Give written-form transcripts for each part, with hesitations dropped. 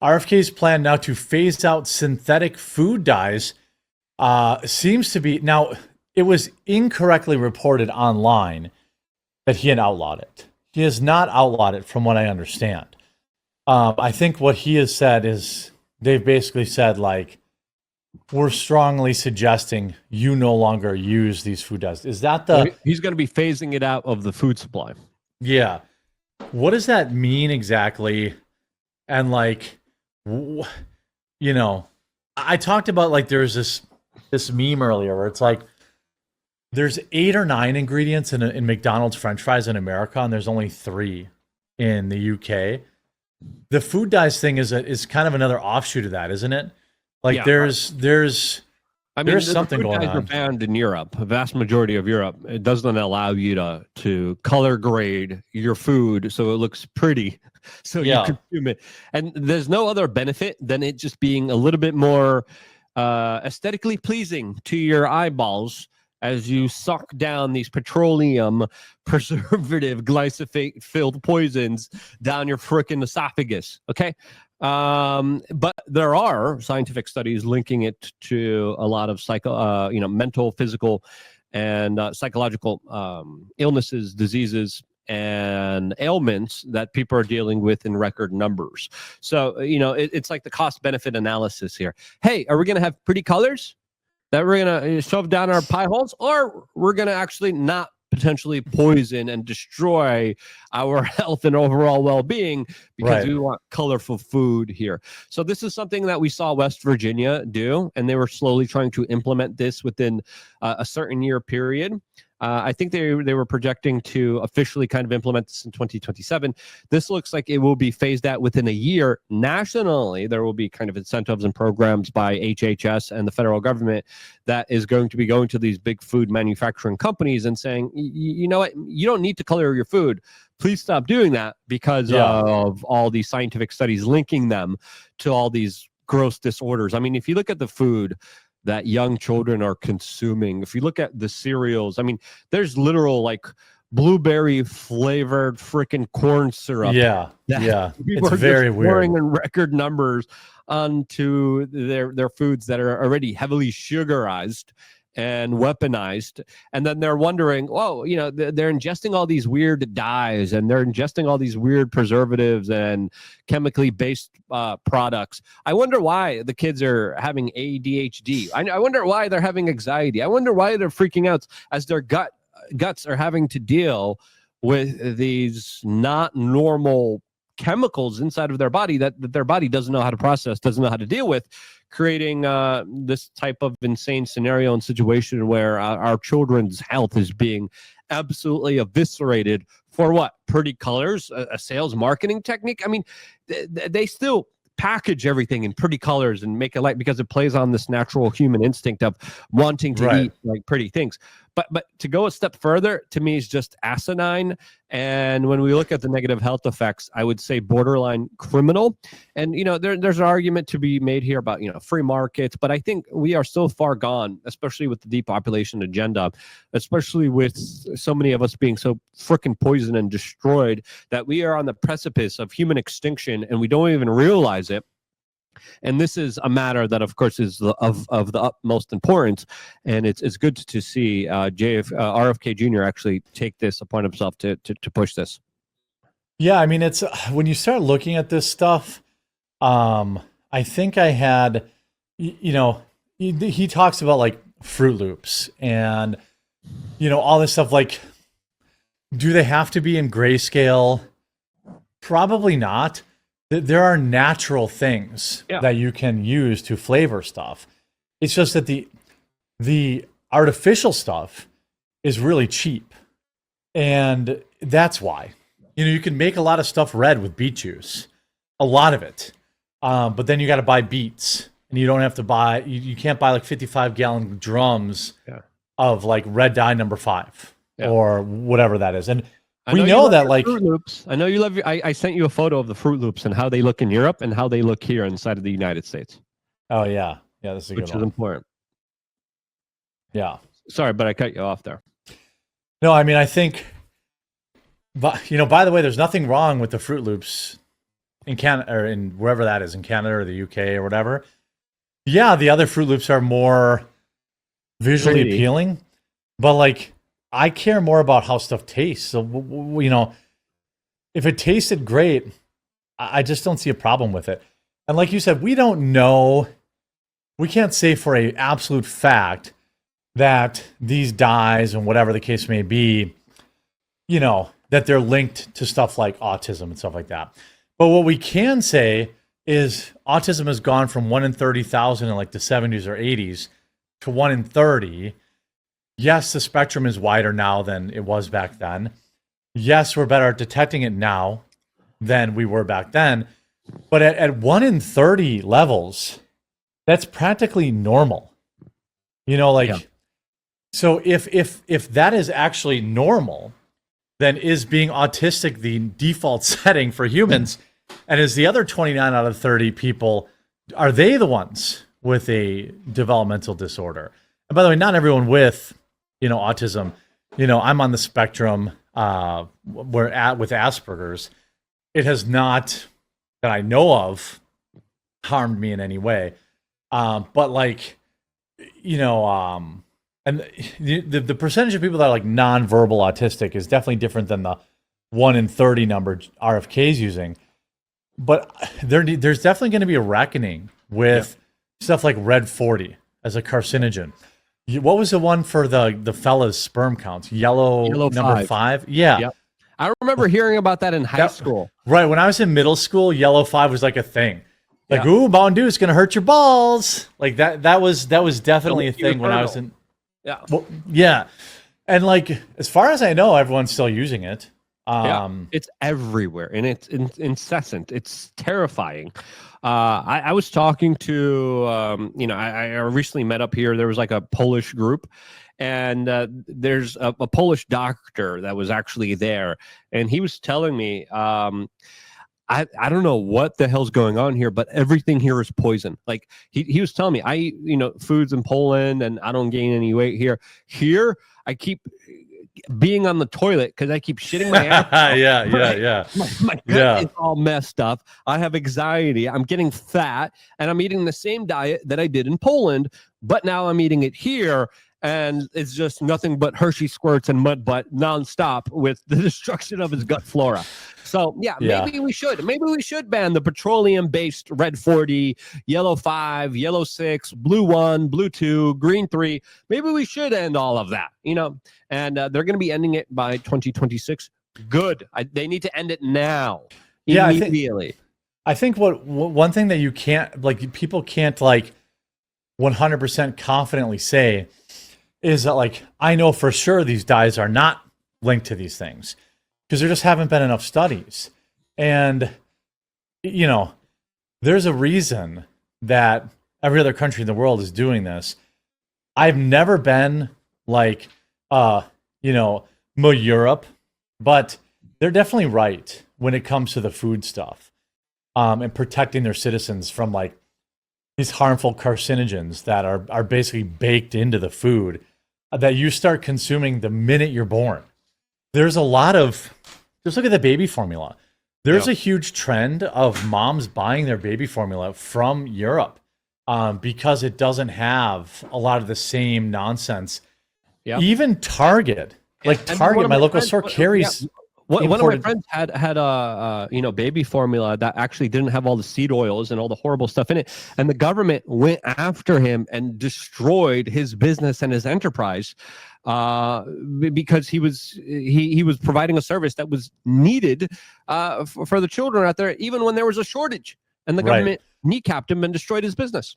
RFK's plan now to phase out synthetic food dyes seems to be now. It was incorrectly reported online that he had outlawed it. He has not outlawed it, from what I understand. I think what he has said is they've basically said, like, we're strongly suggesting you no longer use these food dyes. Is that the... He's going to be phasing it out of the food supply. Yeah. What does that mean exactly? And, like, you know, I talked about, like, there's this meme earlier where it's like, there's 8 or 9 ingredients in McDonald's French fries in America, and there's only 3 in the UK. The food dyes thing is kind of another offshoot of that, isn't it? Like, yeah, there's something the food going dyes on. Are banned in Europe. A vast majority of Europe, it doesn't allow you to color grade your food so it looks pretty, so you consume it. And there's no other benefit than it just being a little bit more aesthetically pleasing to your eyeballs as you suck down these petroleum, preservative, glyphosate-filled poisons down your frickin' esophagus, okay? But there are scientific studies linking it to a lot of mental, physical, and psychological illnesses, diseases, and ailments that people are dealing with in record numbers. So, it's like the cost-benefit analysis here. Hey, are we going to have pretty colors that we're going to shove down our pie holes, or we're going to actually not potentially poison and destroy our health and overall well-being because we want colorful food here? So this is something that we saw West Virginia do, and they were slowly trying to implement this within a certain year period. I think they were projecting to officially kind of implement this in 2027. This looks like it will be phased out within a year. Nationally, there will be kind of incentives and programs by HHS and the federal government that is going to be going to these big food manufacturing companies and saying, you know what, you don't need to color your food. Please stop doing that because of all these scientific studies linking them to all these gross disorders. I mean, if you look at the food that young children are consuming, if you look at the cereals, I mean, there's literal like blueberry flavored freaking corn syrup. Yeah. People It's are very just weird. pouring in record numbers onto their foods that are already heavily sugarized and weaponized, and then they're wondering, they're ingesting all these weird dyes and they're ingesting all these weird preservatives and chemically based products. I wonder why the kids are having ADHD. I wonder why they're having anxiety. I wonder why they're freaking out as their guts are having to deal with these not normal chemicals inside of their body that their body doesn't know how to process, doesn't know how to deal with, creating this type of insane scenario and situation where our children's health is being absolutely eviscerated for what? Pretty colors, a sales marketing technique. I mean, they still package everything in pretty colors and make it light because it plays on this natural human instinct of wanting to eat like pretty things. But to go a step further, to me, is just asinine. And when we look at the negative health effects, I would say borderline criminal. And, there's an argument to be made here about, free markets. But I think we are so far gone, especially with the depopulation agenda, especially with so many of us being so freaking poisoned and destroyed, that we are on the precipice of human extinction and we don't even realize it. And this is a matter that, of course, is of the utmost importance. And it's good to see RFK Jr. actually take this upon himself to push this. Yeah, I mean, it's when you start looking at this stuff, I think I had, he talks about like Fruit Loops and, all this stuff. Like, do they have to be in grayscale? Probably not. There are natural things that you can use to flavor stuff. It's just that the artificial stuff is really cheap. And that's why. You can make a lot of stuff red with beet juice. A lot of it. But then you got to buy beets. And you don't have to buy, you can't buy like 55-gallon drums of like red dye number 5 or whatever that is. And we know that like Fruit Loops. I know you love. I sent you a photo of the Fruit Loops and how they look in Europe and how they look here inside of the United States. Oh yeah, this is a good one. Which is important. Yeah. Sorry, but I cut you off there. No, I mean I think, but by the way, there's nothing wrong with the Fruit Loops in Canada or in wherever that is, in Canada or the UK or whatever. Yeah, the other Fruit Loops are more visually appealing, but like I care more about how stuff tastes. So you know, if it tasted great, I just don't see a problem with it. And like you said, we don't know. We can't say for a absolute fact that these dyes and whatever the case may be, you know, that they're linked to stuff like autism and stuff like that. But what we can say is autism has gone from 1 in 30,000 in like the 70s or 80s to 1 in 30. Yes, the spectrum is wider now than it was back then. Yes, we're better at detecting it now than we were back then. But at 1 in 30 levels, that's practically normal. You know, like, yeah. So if that is actually normal, then is being autistic the default setting for humans? And is the other 29 out of 30 people, are they the ones with a developmental disorder? And by the way, not everyone with, you know, autism, you know, I'm on the spectrum with Asperger's. It has not, that I know of, harmed me in any way. But like, you know, and the percentage of people that are like nonverbal autistic is definitely different than the 1 in 30 number RFK is using. But there's definitely going to be a reckoning with stuff like Red 40 as a carcinogen. What was the one for the fella's sperm counts? Yellow number 5? Yeah. Yep. I remember hearing about that in high school. Right. When I was in middle school, yellow 5 was like a thing. Like, ooh, Mountain Dew is going to hurt your balls. Like that was definitely a thing when I was in. Yeah. Well, yeah. And like, as far as I know, everyone's still using it. It's everywhere and it's incessant. It's terrifying. I was talking to, you know, I recently met up here. There was like a Polish group, and there's a Polish doctor that was actually there, and he was telling me, I don't know what the hell's going on here, but everything here is poison. Like he was telling me, I eat, you know, foods in Poland and I don't gain any weight here. Here, I keep being on the toilet because I keep shitting my ass. Yeah. My gut is all messed up. I have anxiety. I'm getting fat, and I'm eating the same diet that I did in Poland, but now I'm eating it here. And it's just nothing but Hershey squirts and mud butt nonstop with the destruction of his gut flora. So maybe we should ban the petroleum-based Red 40, Yellow 5, Yellow 6, Blue 1, Blue 2, Green 3. Maybe we should end all of that, you know. And they're going to be ending it by 2026. Good. They need to end it now. Immediately. I think one thing that you can't, like, people can't like 100% confidently say is that, like, I know for sure these dyes are not linked to these things because there just haven't been enough studies. And, you know, there's a reason that every other country in the world is doing this. I've never been like, you know, Europe, but they're definitely right when it comes to the food stuff and protecting their citizens from like these harmful carcinogens that are basically baked into the food that you start consuming the minute you're born. There's a lot of, just look at the baby formula. There's a huge trend of moms buying their baby formula from Europe because it doesn't have a lot of the same nonsense. Yep. Even Target, like Target, my local store carries. One of my friends had a you know, baby formula that actually didn't have all the seed oils and all the horrible stuff in it, and the government went after him and destroyed his business and his enterprise because he was providing a service that was needed for the children out there, even when there was a shortage, and the government kneecapped him and destroyed his business.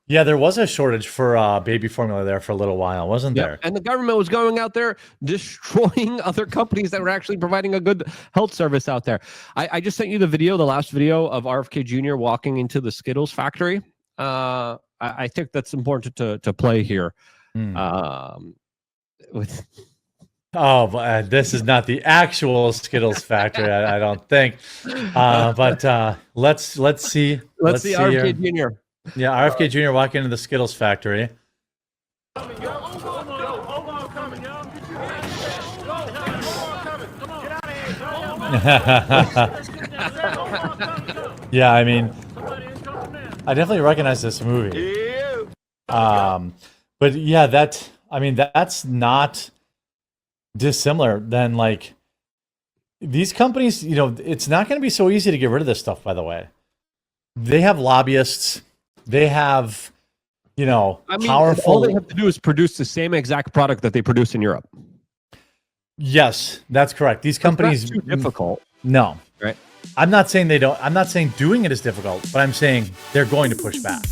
Yeah, there was a shortage for baby formula there for a little while, wasn't there? And the government was going out there destroying other companies that were actually providing a good health service out there. I just sent you the last video of RFK Jr. walking into the Skittles factory. I think that's important to play here. This is not the actual Skittles factory, I don't think. But let's see. Let's see RFK Jr. Yeah, RFK Jr. walking into the Skittles factory. Yeah, I mean, I definitely recognize this movie. But yeah, that's not dissimilar than like these companies, it's not going to be so easy to get rid of this stuff, by the way. They have lobbyists. They have, powerful. All they have to do is produce the same exact product that they produce in Europe. Yes, that's correct. These companies. It's not too difficult. No. Right. I'm not saying they don't. I'm not saying doing it is difficult, but I'm saying they're going to push back.